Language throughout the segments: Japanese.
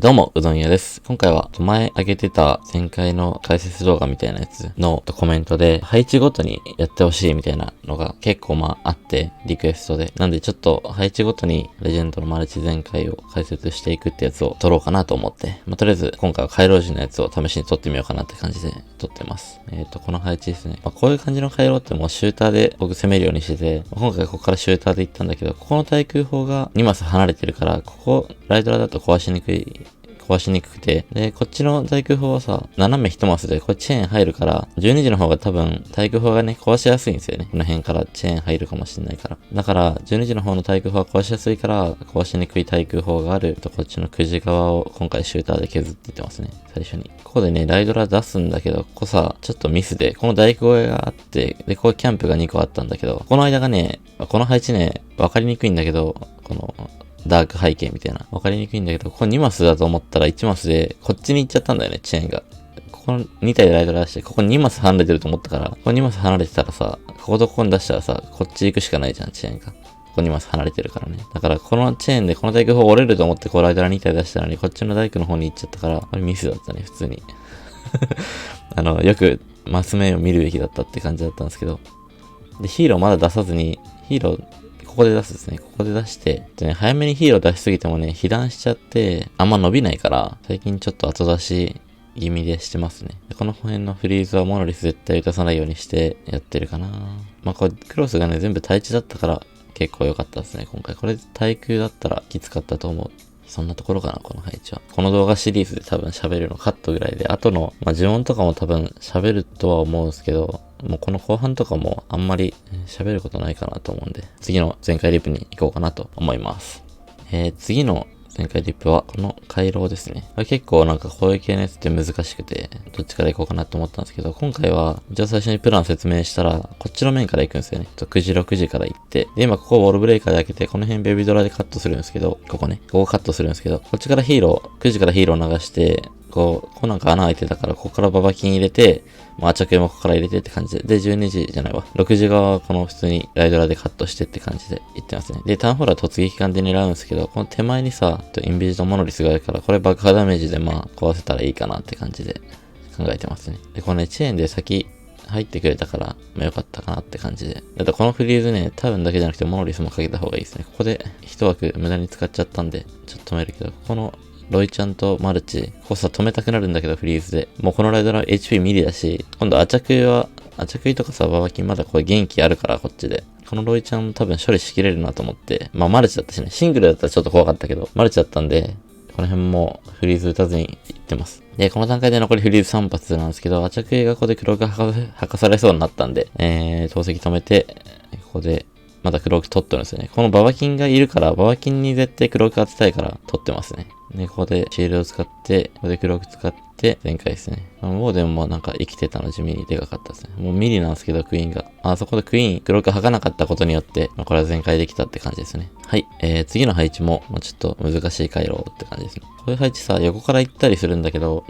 どうも、うどん屋です。今回は前上げてた前回の解説動画みたいなやつのコメントで配置ごとにやってほしいみたいなのが結構あって、リクエストで。なんでちょっと配置ごとにレジェンドのマルチ全開を解説していくってやつを撮ろうかなと思って、とりあえず今回は回廊時のやつを試しに撮ってみようかなって感じで撮ってます。この配置ですね。こういう感じの回廊ってもうシューターで僕攻めるようにしてて、今回ここからシューターで行ったんだけど、ここの対空砲が2マス離れてるから、ここライドラだと壊しにくくて、で、こっちの対空砲はさ、斜め1マスで、これチェーン入るから、12時の方が多分、対空砲がね、壊しやすいんですよね。この辺からチェーン入るかもしれないから。だから、12時の方の対空砲は壊しやすいから、壊しにくい対空砲があると、こっちの9時側を今回シューターで削っていってますね。最初に。ここでね、ライドラ出すんだけど、ここさ、ちょっとミスで、この大工越えがあって、で、ここキャンプが2個あったんだけど、この間がね、この配置ね、わかりにくいんだけど、この、ダーク背景みたいな。わかりにくいんだけど、ここ2マスだと思ったら1マスで、こっちに行っちゃったんだよね、チェーンが。ここ2体でライドラ出して、ここ2マス離れてると思ったから、ここ2マス離れてたらさ、こことここに出したらさ、こっち行くしかないじゃん、チェーンが。ここ2マス離れてるからね。だから、このチェーンでこの大工砲折れると思って、こうライドラ2体出したのに、こっちの大工の方に行っちゃったから、これミスだったね、普通に。よくマス目を見るべきだったって感じだったんですけど。で、ヒーローまだ出さずに、ヒーロー、ここで出すですね。ここで出して、早めにヒーロー出しすぎてもね、被弾しちゃって、あんま伸びないから、最近ちょっと後出し気味でしてますね。この辺のフリーズはモノリス絶対打たさないようにしてやってるかな。これクロスがね、全部対地だったから結構良かったですね、今回。これ対空だったらきつかったと思う。そんなところかな、この配置は。この動画シリーズで多分喋るのカットぐらいで、後の、呪音とかも多分喋るとは思うんですけど、もうこの後半とかもあんまり喋ることないかなと思うんで、次の全開リップに行こうかなと思います。次の全開リップはこの回廊ですね。結構こういう系のやつって難しくて、どっちから行こうかなと思ったんですけど、今回は、じゃあ最初にプラン説明したら、こっちの面から行くんですよね。9時、6時から行って、で、今ここをウォールブレイカーで開けて、この辺ベビードラでカットするんですけど、ここカットするんですけど、こっちからヒーロー、9時からヒーロー流して、こう穴開いてたから、ここからババキン入れて、着用もここから入れてって感じで。で、12時じゃないわ。6時側はこの普通にライドラでカットしてって感じで言ってますね。で、タウンホールは突撃艦で狙うんですけど、この手前にさ、インビジとモノリスがあるから、これ爆破ダメージで壊せたらいいかなって感じで考えてますね。で、このね、チェーンで先入ってくれたから、良かったかなって感じで。だってこのフリーズね、タウンだけじゃなくてモノリスもかけた方がいいですね。ここで一枠無駄に使っちゃったんで、ちょっと止めるけど、ここのロイちゃんとマルチ、ここさ止めたくなるんだけどフリーズで。もうこのライドラ HP ミリだし、今度アチャクイとかさ、ババキンまだこれ元気あるからこっちで。このロイちゃんも多分処理しきれるなと思って、マルチだったしね、シングルだったらちょっと怖かったけど、マルチだったんで、この辺もフリーズ打たずにいってます。で、この段階で残りフリーズ3発なんですけど、アチャクイがここで黒く吐かされそうになったんで、投石止めて、ここで、まだ黒く取ってるんですよね。このババキンがいるから、ババキンに絶対黒く当てたいから取ってますね。で、ここでシールドを使って、ここで黒く使って、全開ですね。もうでも生きてたの地味にでかかったですね。もうミリなんですけど、クイーンが。そこでクイーン黒く吐かなかったことによって、これは全開できたって感じですね。はい。次の配置も、ちょっと難しい回路って感じですね。こういう配置さ、横から行ったりするんだけど、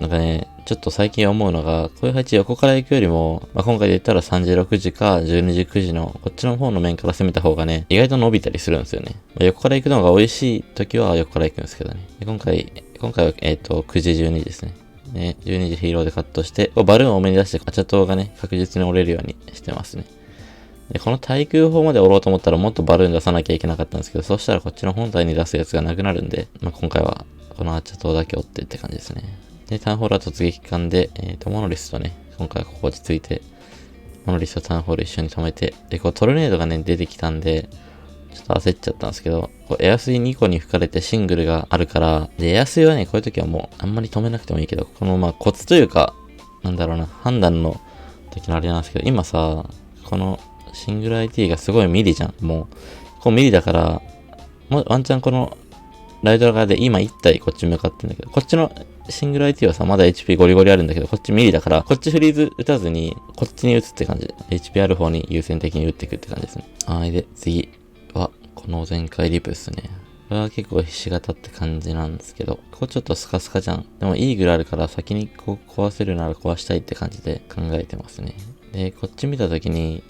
ちょっと最近思うのが、こういう配置横から行くよりも、今回で言ったら3時、6時か12時、9時の、こっちの方の面から攻めた方がね、意外と伸びたりするんですよね。横から行くのが美味しい時は横から行くんですけどね。今回は、9時、12時ですね。12時ヒーローでカットして、バルーンを多めに出して、アチャ島がね、確実に折れるようにしてますね。で、この対空砲まで折ろうと思ったらもっとバルーン出さなきゃいけなかったんですけど、そうしたらこっちの本体に出すやつがなくなるんで、今回はこのアチャ島だけ折ってって感じですね。で、タウンホールは突撃艦で、モノリスとね、今回はここ落ち着いて、モノリスとタウンホール一緒に止めて、で、トルネードがね、出てきたんで、ちょっと焦っちゃったんですけど、エアスイ2個に吹かれてシングルがあるから、で、エアスイはね、こういう時はもうあんまり止めなくてもいいけど、このコツというか、判断の時のあれなんですけど、今さ、このシングル IT がすごいミリじゃん。もう、こうミリだから、ワンチャンこのライドラ側で今1体こっち向かってんだけど、こっちのシングル IT はさ、まだ HP ゴリゴリあるんだけど、こっちミリだから、こっちフリーズ打たずに、こっちに打つって感じ。HP ある方に優先的に打っていくって感じですね。で、次は、この全開リプですね。これは結構ひし形って感じなんですけど、ここちょっとスカスカじゃん。でもイーグルあるから先にこう壊せるなら壊したいって感じで考えてますね。で、こっち見たときに、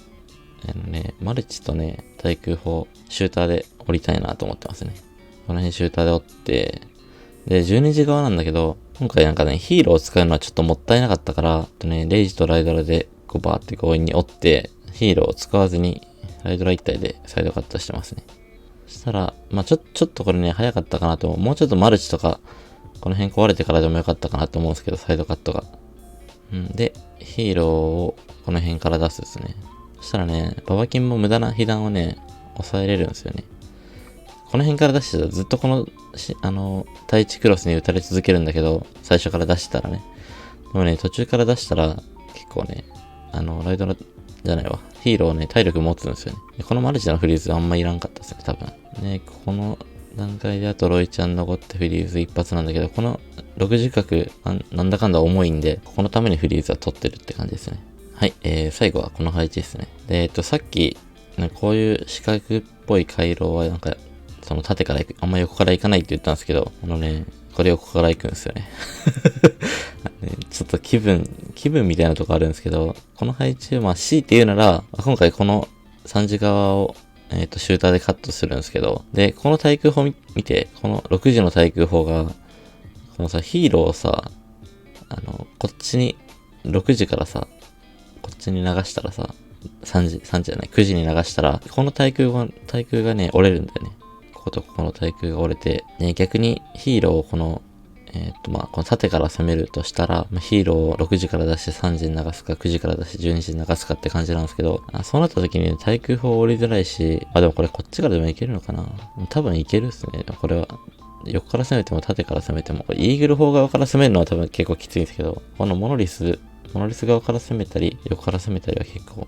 マルチとね、対空砲、シューターで折りたいなと思ってますね。この辺シューターで折って、で、12時側なんだけど、今回なんかね、ヒーローを使うのはちょっともったいなかったから、レイジとライドラで、こうバーって強引に折って、ヒーローを使わずに、ライドラ1体でサイドカットしてますね。そしたら、まあちょっとこれね、早かったかなと、もうちょっとマルチとか、この辺壊れてからでもよかったかなと思うんですけど、サイドカットが。で、ヒーローをこの辺から出すですね。そしたらね、ババキンも無駄な被弾をね、抑えれるんですよね。この辺から出してたらずっとこの、対地クロスに打たれ続けるんだけど、最初から出したらね。でもね、途中から出したら、結構ね、ライドラ、じゃないわ。ヒーローね、体力持つんですよね。でこのマルチのフリーズあんまいらんかったですね、多分。ね、この段階であとロイちゃん残ってフリーズ一発なんだけど、この6時角なんだかんだ重いんで、このためにフリーズは取ってるって感じですね。はい、最後はこの配置ですね。で、さっき、こういう四角っぽい回廊はなんか、その縦から行く、あんま横から行かないって言ったんですけど、これ横から行くんですよね。ちょっと気分みたいなとこあるんですけど、この配置をまあ C って言うなら、今回この3時側を、シューターでカットするんですけど、で、この対空砲見て、この6時の対空砲が、このさ、ヒーローをさ、こっちに、6時からさ、こっちに流したらさ、3時じゃない、9時に流したら、この対空がね、折れるんだよね。こことここの対空が折れて、ね、逆にヒーローをこの、この縦から攻めるとしたら、ヒーローを6時から出して3時に流すか、9時から出して12時に流すかって感じなんですけど、そうなった時に、ね、対空砲折りづらいし、でもこれこっちからでもいけるのかな？多分いけるっすね。これは。横から攻めても縦から攻めても、イーグル砲側から攻めるのは多分結構きついんですけど、このモノリス側から攻めたり、横から攻めたりは結構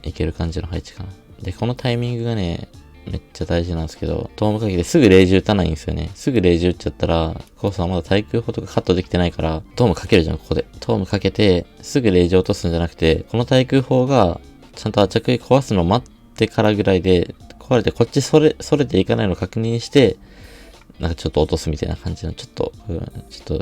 いける感じの配置かな。で、このタイミングがね、めっちゃ大事なんですけど、トームかけてすぐレイジ打たないんですよね。すぐレイジ打っちゃったら、コースはまだ対空砲とかカットできてないから、トームかけるじゃん、ここで。トームかけて、すぐレイジ落とすんじゃなくて、この対空砲が、ちゃんと着衣壊すのを待ってからぐらいで、壊れてこっちそれていかないのを確認して、なんかちょっと落とすみたいな感じの、ちょっと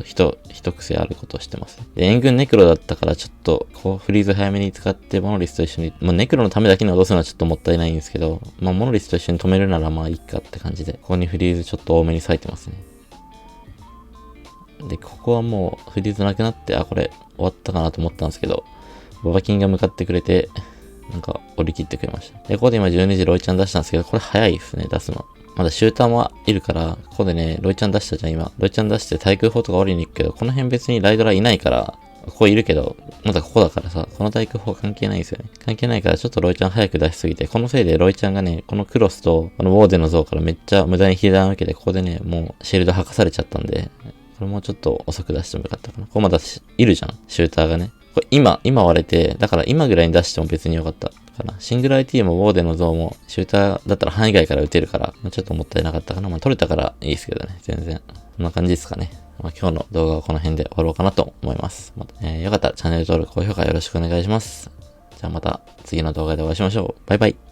一癖あることをしてますね。で、援軍ネクロだったから、ちょっと、こう、フリーズ早めに使って、モノリスと一緒に、ネクロのためだけに落とすのはちょっともったいないんですけど、モノリスと一緒に止めるならまあいいかって感じで、ここにフリーズちょっと多めに割いてますね。で、ここはもう、フリーズなくなって、これ、終わったかなと思ったんですけど、ババキンが向かってくれて、なんか、折り切ってくれました。で、ここで今12時ロイちゃん出したんですけど、これ早いですね、出すの。まだシューターもいるから、ここでね、ロイちゃん出したじゃん、今。ロイちゃん出して対空砲とか折りに行くけど、この辺別にライドラいないから、ここいるけど、まだここだからさ、この対空砲関係ないんですよね。関係ないから、ちょっとロイちゃん早く出しすぎて、このせいでロイちゃんがね、このクロスと、このウォーデンの像からめっちゃ無駄に被弾を受けて、ここでね、もうシールド剥がされちゃったんで、これもうちょっと遅く出してもよかったかな。ここまだいるじゃん、シューターがね。これ今割れて、だから今ぐらいに出しても別によかったかな。シングル IT もウォーデンの像もシューターだったら範囲外から撃てるから、ちょっともったいなかったかな。取れたからいいですけどね、全然。こんな感じですかね。今日の動画はこの辺で終わろうかなと思います。よかったらチャンネル登録、高評価よろしくお願いします。じゃあまた次の動画でお会いしましょう。バイバイ。